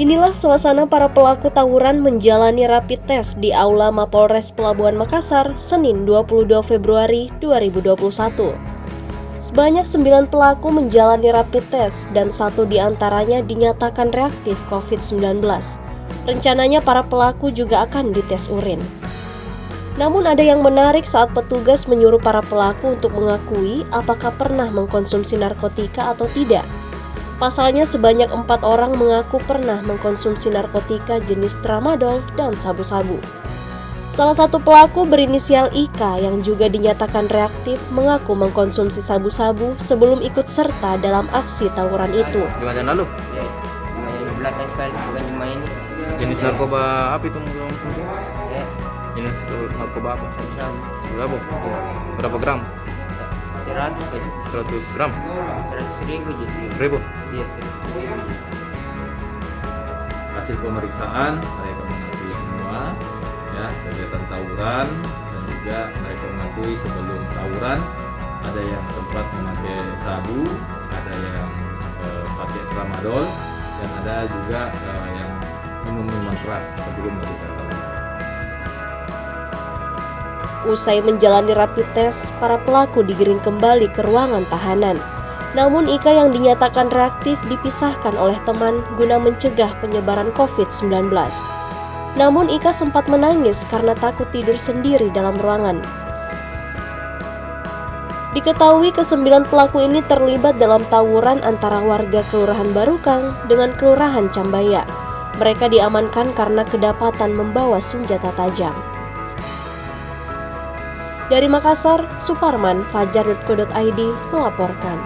Inilah suasana para pelaku tawuran menjalani rapid test di Aula Mapolres Pelabuhan Makassar, Senin 22 Februari 2021. Sebanyak 9 pelaku menjalani rapid test dan 1 diantaranya dinyatakan reaktif COVID-19. Rencananya para pelaku juga akan dites urin. Namun ada yang menarik saat petugas menyuruh para pelaku untuk mengakui apakah pernah mengkonsumsi narkotika atau tidak. Pasalnya sebanyak 4 orang mengaku pernah mengkonsumsi narkotika jenis tramadol dan sabu-sabu. Salah satu pelaku berinisial IK yang juga dinyatakan reaktif mengaku mengkonsumsi sabu-sabu sebelum ikut serta dalam aksi tawuran itu. Gimana lalu? Ya, main belakang sekali, bukan cuma ini. Jenis narkoba apa itu mengkonsumsi? Ya, Jenis narkoba apa? sabu-sabu. Berapa? Berapa gram? 100 aja. 100 gram? 100.000 aja. 1000? Iya, 100.000 aja. Hasil pemeriksaan mereka mengakui semua ya kegiatan tawuran, dan juga mereka mengakui sebelum tawuran ada yang sempat memakai sabu, ada yang pakai tramadol, dan ada juga yang minum minuman keras sebelum mereka tawuran. Usai menjalani rapid test, para pelaku digiring kembali ke ruangan tahanan. Namun Ika yang dinyatakan reaktif dipisahkan oleh teman guna mencegah penyebaran COVID-19. Namun Ika sempat menangis karena takut tidur sendiri dalam ruangan. Diketahui ke-9 pelaku ini terlibat dalam tawuran antara warga Kelurahan Barukang dengan Kelurahan Cambaya. Mereka diamankan karena kedapatan membawa senjata tajam. Dari Makassar, Suparman, Fajar.co.id melaporkan.